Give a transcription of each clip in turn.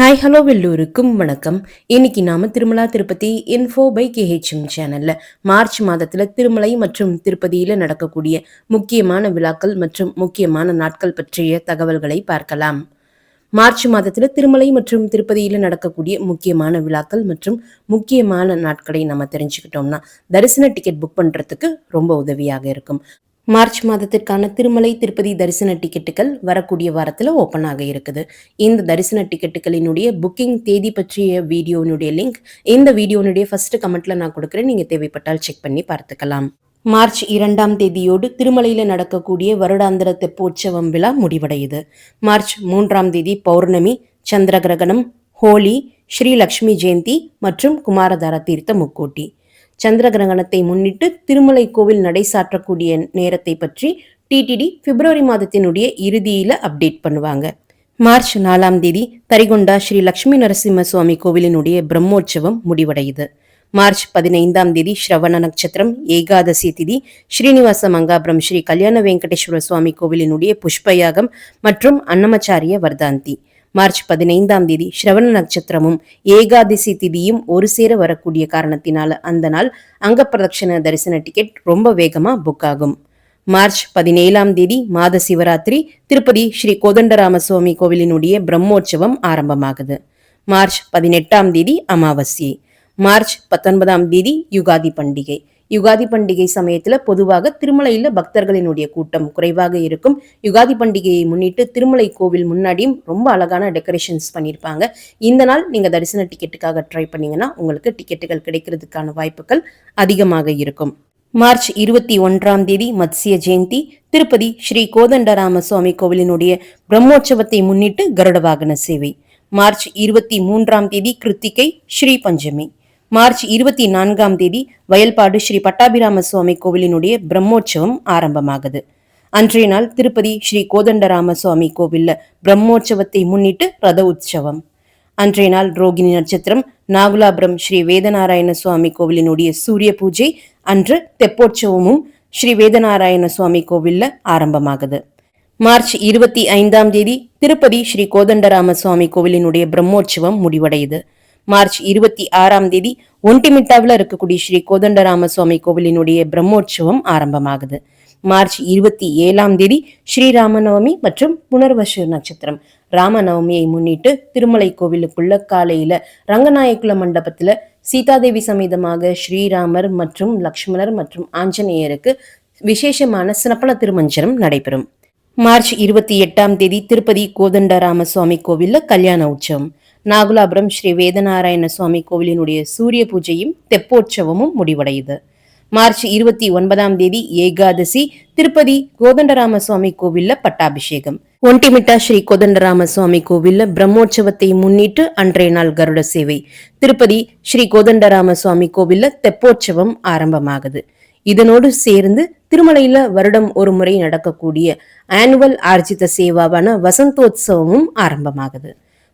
Hi hello எல்லோருக்கும் வணக்கம். இன்னைக்கு நாம திருமலா திருப்பதி இன்ஃபோ பை கேஹெச்எம் சேனல்ல மார்ச் மாதத்துல திருமலை மற்றும் திருப்பதியில நடக்கக்கூடிய முக்கியமான விழாக்கள் மற்றும் முக்கியமான நாட்கள் பற்றிய தகவல்களை பார்க்கலாம். மார்ச் மாதத்துல திருமலை மற்றும் திருப்பதியில நடக்கக்கூடிய முக்கியமான விழாக்கள் மற்றும் முக்கியமான நாட்களை நம்ம தெரிஞ்சுக்கிட்டோம்னா தரிசன டிக்கெட் புக் பண்றதுக்கு ரொம்ப உதவியாக இருக்கும். மார்ச் மாதத்திற்கான திருமலை திருப்பதி தரிசன டிக்கெட்டுகள் வரக்கூடிய வாரத்தில் ஓப்பன் ஆக இருக்குது. இந்த தரிசன டிக்கெட்டுகளினுடைய புக்கிங் தேதி பற்றிய வீடியோனுடைய லிங்க் இந்த வீடியோனுடைய ஃபர்ஸ்ட் கமெண்ட்ல நான் கொடுக்குறேன். நீங்க தேவைப்பட்டால் செக் பண்ணி பார்த்துக்கலாம். மார்ச் 2ஆம் தேதியோடு திருமலையில நடக்கக்கூடிய வருடாந்திர தெப்போற்சவம் விழா முடிவடையுது. மார்ச் 3ஆம் தேதி பௌர்ணமி, சந்திர கிரகணம், ஹோலி, ஸ்ரீ லக்ஷ்மி ஜெயந்தி மற்றும் குமாரதார தீர்த்த முக்கோட்டி. சந்திர கிரகணத்தை முன்னிட்டு திருமலை கோவில் நடை சாற்றக்கூடிய நேரத்தை பற்றி டிடிடி பிப்ரவரி மாதத்தினுடைய இறுதியில அப்டேட் பண்ணுவாங்க. மார்ச் 4ஆம் தேதி தரிகொண்டா ஸ்ரீ லக்ஷ்மி நரசிம்ம சுவாமி கோவிலினுடைய பிரம்மோற்சவம் முடிவடையுது. மார்ச் 15ஆம் தேதி ஸ்ரவண நட்சத்திரம், ஏகாதசி திதி, ஸ்ரீனிவாச மங்காபுரம் ஸ்ரீ கல்யாண வெங்கடேஸ்வர சுவாமி கோவிலினுடைய புஷ்பயாகம் மற்றும் அன்னமச்சாரிய வர்தாந்தி. மார்ச் 15ஆம் தேதி ஸ்ரவண நட்சத்திரமும் ஏகாதசி திதியும் ஒரு சேர வரக்கூடிய காரணத்தினால அந்த நாள் அங்க பிரதட்சண தரிசன டிக்கெட் ரொம்ப வேகமா புக் ஆகும். மார்ச் 17ஆம் தேதி மாத சிவராத்திரி திருப்பதி ஸ்ரீ கோதண்டராம சுவாமி கோவிலினுடைய பிரம்மோற்சவம் ஆரம்பமாகுது. மார்ச் 18ஆம் தேதி அமாவாசை. மார்ச் 19ஆம் தேதி யுகாதி பண்டிகை. யுகாதி பண்டிகை சமயத்துல பொதுவாக திருமலையில பக்தர்களினுடைய கூட்டம் குறைவாக இருக்கும். யுகாதி பண்டிகையை முன்னிட்டு திருமலை கோவில் முன்னாடியும் ரொம்ப அழகான டெக்கரேஷன்ஸ் பண்ணியிருப்பாங்க. இந்த நாள் நீங்க தரிசன டிக்கெட்டுக்காக ட்ரை பண்ணீங்கன்னா உங்களுக்கு டிக்கெட்டுகள் கிடைக்கிறதுக்கான வாய்ப்புகள் அதிகமாக இருக்கும். மார்ச் 21ஆம் தேதி மத்ஸ்ய ஜெயந்தி. திருப்பதி ஸ்ரீ கோதண்டராம சுவாமி கோவிலினுடைய பிரம்மோற்சவத்தை முன்னிட்டு கருட வாகன சேவை. மார்ச் 23ஆம் தேதி கிருத்திகை ஸ்ரீ பஞ்சமி. மார்ச் 24ஆம் தேதி வயல்பாடு ஸ்ரீ பட்டாபிராம சுவாமி கோவிலினுடைய பிரம்மோற்சவம் ஆரம்பமாகுது. அன்றைய நாள் திருப்பதி ஸ்ரீ கோதண்டராம சுவாமி கோவில்ல பிரம்மோற்சவத்தை முன்னிட்டு ரத உற்சவம். அன்றைய நாள் ரோகிணி நட்சத்திரம், நாகுலாபுரம் ஸ்ரீ வேதநாராயண சுவாமி கோவிலினுடைய சூரிய பூஜை அன்று தெப்போற்சவமும் ஸ்ரீ வேதநாராயண சுவாமி கோவில்ல ஆரம்பமாகுது. மார்ச் 25ஆம் தேதி திருப்பதி ஸ்ரீ கோதண்டராம சுவாமி கோவிலினுடைய பிரம்மோற்சவம் முடிவடையுது. மார்ச் 26ஆம் தேதி ஒண்டிமிட்டாவில் இருக்கக்கூடிய ஸ்ரீ கோதண்டராம சுவாமி கோவிலினுடைய பிரம்மோற்சவம் ஆரம்பமாகுது. மார்ச் 27ஆம் தேதி ஸ்ரீராமநவமி மற்றும் புனர்வசு நட்சத்திரம். ராமநவமியை முன்னிட்டு திருமலை கோவிலுக்குள்ள காலையில ரங்கநாயக்குல மண்டபத்துல சீதாதேவி சமேதமாக ஸ்ரீராமர் மற்றும் லக்ஷ்மணர் மற்றும் ஆஞ்சநேயருக்கு விசேஷமான சிறப்பான திருமஞ்சனம் நடைபெறும். மார்ச் 28ஆம் தேதி திருப்பதி கோதண்டராம சுவாமி கோவில்ல கல்யாண உற்சவம். நாகுலாபுரம் ஸ்ரீ வேதநாராயண சுவாமி கோவிலினுடைய சூரிய பூஜையும் தெப்போற்சவமும் முடிவடையுது. மார்ச் 29ஆம் தேதி ஏகாதசி. திருப்பதி கோதண்டராம சுவாமி கோவில்ல பட்டாபிஷேகம். ஒண்டிமிட்டா ஸ்ரீ கோதண்டராம சுவாமி கோவில்ல பிரம்மோற்சவத்தை முன்னிட்டு அன்றைய நாள் கருட சேவை. திருப்பதி ஸ்ரீ கோதண்டராம சுவாமி கோவில்ல தெப்போற்சவம் ஆரம்பமாகுது. இதனோடு சேர்ந்து திருமலையில வருடம் ஒரு முறை நடக்கக்கூடிய ஆனுவல் ஆர்ஜித சேவாவான வசந்தோத்சவமும் ஆரம்பமாகுது.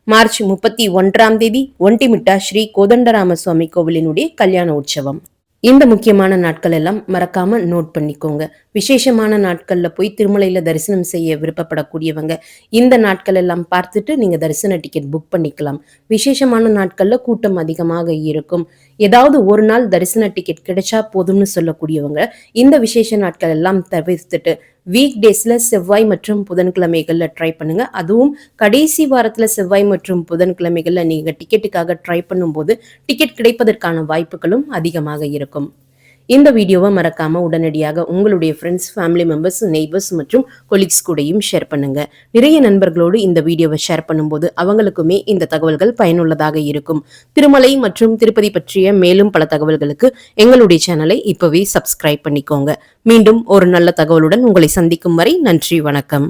மார்ச் 31ஆம் தேதி ஒண்டிமிட்டா ஸ்ரீ கோதண்டராம சுவாமி கோவிலினுடைய கல்யாண உற்சவம். இந்த முக்கியமான நாட்கள் எல்லாம் மறக்காம நோட் பண்ணிக்கோங்க. விசேஷமான நாட்கள்ல போய் திருமலையில தரிசனம் செய்ய விருப்பப்படக்கூடியவங்க இந்த நாட்கள் எல்லாம் பார்த்துட்டு நீங்க தரிசன டிக்கெட் புக் பண்ணிக்கலாம். விசேஷமான நாட்கள்ல கூட்டம் அதிகமாக இருக்கும். ஏதாவது ஒரு நாள் தரிசன டிக்கெட் கிடைச்சா போதும்னு சொல்லக்கூடியவங்க இந்த விசேஷ நாட்கள் எல்லாம் தவிர்த்துட்டு வீக் டேஸ்ல செவ்வாய் மற்றும் புதன்கிழமைகள்ல ட்ரை பண்ணுங்க. அதுவும் கடைசி வாரத்துல செவ்வாய் மற்றும் புதன்கிழமைகள்ல நீங்க டிக்கெட்டுக்காக ட்ரை பண்ணும்போது டிக்கெட் கிடைப்பதற்கான வாய்ப்புகளும் அதிகமாக இருக்கும். இந்த வீடியோவை மறக்காம உடனடியாக உங்களுடைய ஃப்ரெண்ட்ஸ், ஃபேமிலி மெம்பர்ஸ், நெய்பர்ஸ் மற்றும் கொலீக்ஸ் கூடயும் ஷேர் பண்ணுங்க. நிறைய நண்பர்களோடு இந்த வீடியோவை ஷேர் பண்ணும்போது அவங்களுக்குமே இந்த தகவல்கள் பயனுள்ளதாக இருக்கும். திருமலை மற்றும் திருப்பதி பற்றிய மேலும் பல தகவல்களுக்கு எங்களுடைய சேனலை இப்பவே சப்ஸ்கிரைப் பண்ணிக்கோங்க. மீண்டும் ஒரு நல்ல தகவலுடன் உங்களை சந்திக்கும் வரை நன்றி, வணக்கம்.